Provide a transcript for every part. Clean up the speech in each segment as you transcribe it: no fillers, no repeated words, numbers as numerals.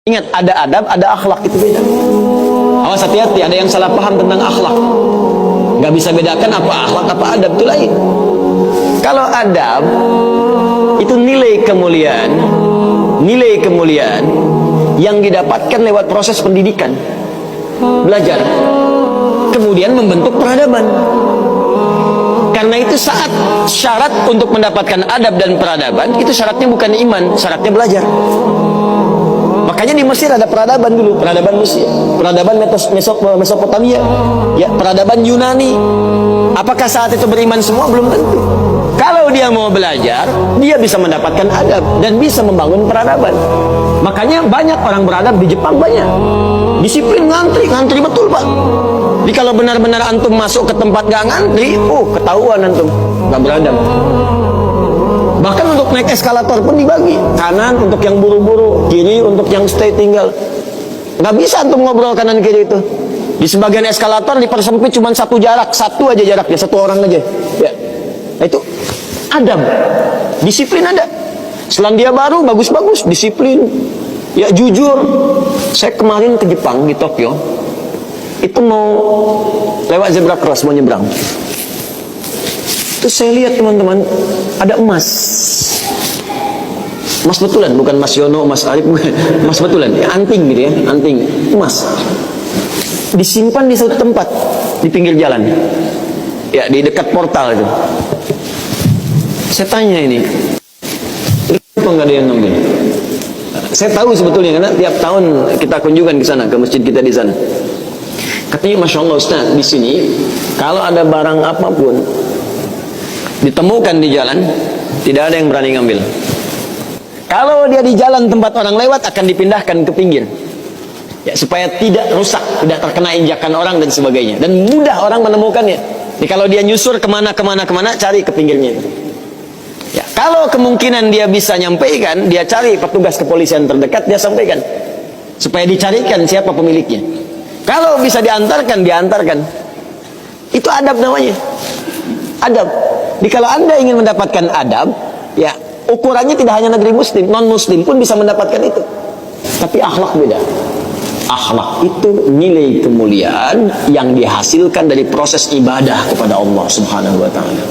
Ingat, ada adab, ada akhlak, itu beda. Awas, hati-hati, ada yang salah paham tentang akhlak. Gak bisa bedakan apa akhlak, apa adab, itu lain. Kalau adab, itu nilai kemuliaan yang didapatkan lewat proses pendidikan, belajar, kemudian membentuk peradaban. Karena itu saat syarat untuk mendapatkan adab dan peradaban, itu syaratnya bukan iman, syaratnya belajar. Makanya di Mesir ada peradaban dulu, peradaban Mesir, peradaban Mesopotamia, ya, peradaban Yunani. Apakah saat itu beriman semua? Belum tentu. Kalau dia mau belajar, dia bisa mendapatkan adab dan bisa membangun peradaban. Makanya banyak orang beradab di Jepang, banyak. Disiplin, ngantri betul, Pak. Jadi kalau benar-benar antum masuk ke tempat gak ngantri, ketahuan antum gak beradab. Bahkan untuk naik eskalator pun dibagi, kanan untuk yang buru-buru, kiri untuk yang stay tinggal. Nggak bisa antum ngobrol kanan kiri itu. Di sebagian eskalator dipersempit cuma satu aja jaraknya, satu orang aja. Ya, itu adab, disiplin ada. Selandia Baru bagus-bagus, disiplin, ya jujur. Saya kemarin ke Jepang di Tokyo, itu mau lewat zebra cross, mau nyebrang. Terus saya lihat teman-teman, ada emas betulan, bukan Mas Yono, Mas Arif, bukan. Emas betulan, anting gitu ya, anting emas, disimpan di satu tempat di pinggir jalan, ya, di dekat portal itu. Saya tanya ini, kenapa nggak ada yang ngambil? Saya tahu sebetulnya, karena tiap tahun kita kunjungan ke sana, ke masjid kita di sana. Katanya, Masya Allah Ustaz, di sini kalau ada barang apapun ditemukan di jalan, tidak ada yang berani ngambil. Kalau dia di jalan tempat orang lewat, akan dipindahkan ke pinggir, ya, supaya tidak rusak, tidak terkena injakan orang dan sebagainya, dan mudah orang menemukannya. Jadi kalau dia nyusur kemana, cari ke pinggirnya. Ya, kalau kemungkinan dia bisa nyampaikan, dia cari petugas kepolisian terdekat, dia sampaikan supaya dicarikan siapa pemiliknya. Kalau bisa diantarkan. Itu adab namanya, adab. Jadi kalau Anda ingin mendapatkan adab, ya, ukurannya tidak hanya negeri muslim, non-muslim pun bisa mendapatkan itu. Tapi akhlak beda. Akhlak itu nilai kemuliaan yang dihasilkan dari proses ibadah kepada Allah Subhanahu wa ta'ala.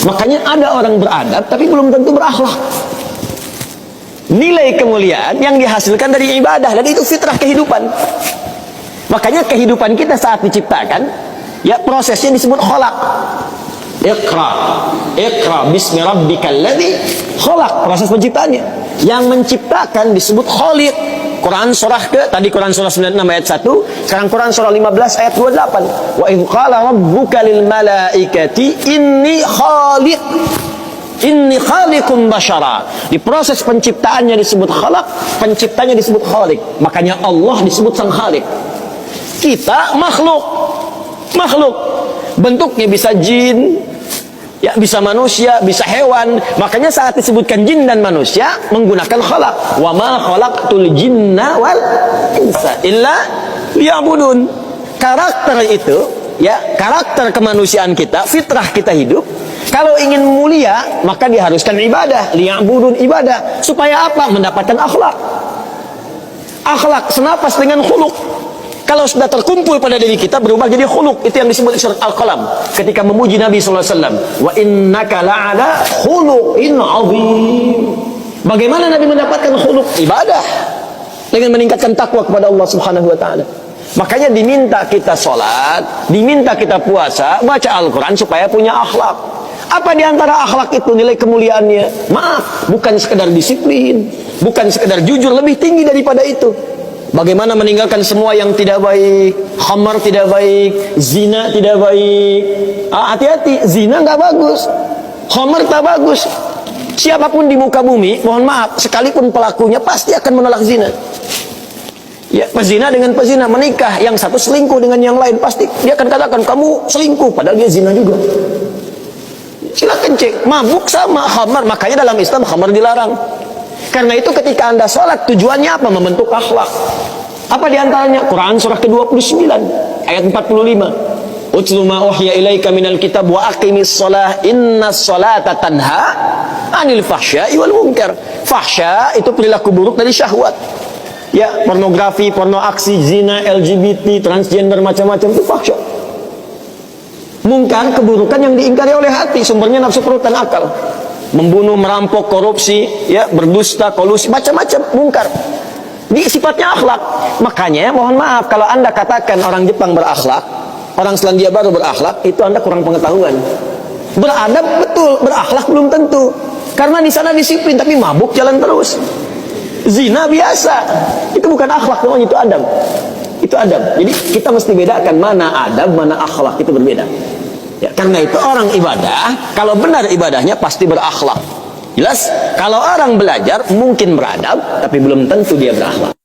Makanya ada orang beradab tapi belum tentu berakhlak. Nilai kemuliaan yang dihasilkan dari ibadah, dan itu fitrah kehidupan. Makanya kehidupan kita saat diciptakan, ya, prosesnya disebut kholak. Iqra bismi rabbikal ladzi khalaq, proses penciptaannya. Yang menciptakan disebut Khaliq. Quran surah tadi Quran surah 96 ayat 1, sekarang Quran surah 15 ayat 28. Wa idz qala rabbuka lil malaikati inni khaliqum basyara. Di proses penciptaannya disebut khalaq, penciptanya disebut Khaliq. Makanya Allah disebut sang Khaliq. Kita makhluk. Bentuknya bisa jin, ya, bisa manusia, bisa hewan. Makanya saat disebutkan jin dan manusia menggunakan khalaq. Wa ma khalaqtul jinna wal insa illa liya'budun. Karakter itu, ya, karakter kemanusiaan kita, fitrah kita hidup. Kalau ingin mulia, maka diharuskan ibadah, liya'budun, ibadah. Supaya apa? Mendapatkan akhlak. Akhlak senapas dengan khuluq. Kalau sudah terkumpul pada diri kita, berubah jadi khuluq. Itu yang disebut surat Al-Qalam ketika memuji Nabi SAW. Wa innaka la'ala khuluqin 'azim. Bagaimana Nabi mendapatkan khuluq? Ibadah, dengan meningkatkan takwa kepada Allah Subhanahu wa ta'ala. Makanya diminta kita sholat, diminta kita puasa, baca Al-Quran supaya punya akhlak. Apa diantara akhlak itu nilai kemuliaannya? Maaf, bukan sekedar disiplin, bukan sekedar jujur, lebih tinggi daripada itu. Bagaimana meninggalkan semua yang tidak baik, khamar tidak baik, zina tidak baik. Hati-hati, zina nggak bagus, khamar tak bagus. Siapapun di muka bumi, mohon maaf, sekalipun pelakunya pasti akan menolak zina. Ya, pezina dengan pezina menikah, yang satu selingkuh dengan yang lain, pasti dia akan katakan kamu selingkuh, padahal dia zina juga. Silakan cek, mabuk sama khamar, makanya dalam Islam khamar dilarang. Karena itu ketika Anda sholat, tujuannya apa? Membentuk akhlak. Apa diantaranya? Quran surah ke-29 ayat 45. Utlu ma uhya ilaika minal kitab wa aqimis shalah innas sholata tanha anil fahsya'i wal munkar. Fahsya itu perilaku buruk dari syahwat. Ya, pornografi, porno aksi, zina, LGBT, transgender, macam-macam itu fahsyat. Mungkar, keburukan yang diingkari oleh hati, sumbernya nafsu perut dan akal. Membunuh, merampok, korupsi, ya, berdusta, kolusi, macam-macam mungkar. Ini sifatnya akhlak. Makanya mohon maaf kalau Anda katakan orang Jepang berakhlak, orang Selandia Baru berakhlak, itu Anda kurang pengetahuan. Beradab betul, berakhlak belum tentu. Karena di sana disiplin tapi mabuk jalan terus. Zina biasa. Itu bukan akhlak, namanya itu adab. Itu adab. Jadi kita mesti bedakan mana adab, mana akhlak, itu berbeda. Ya, karena itu orang ibadah, kalau benar ibadahnya pasti berakhlak. Jelas? Kalau orang belajar mungkin beradab, tapi belum tentu dia berakhlak.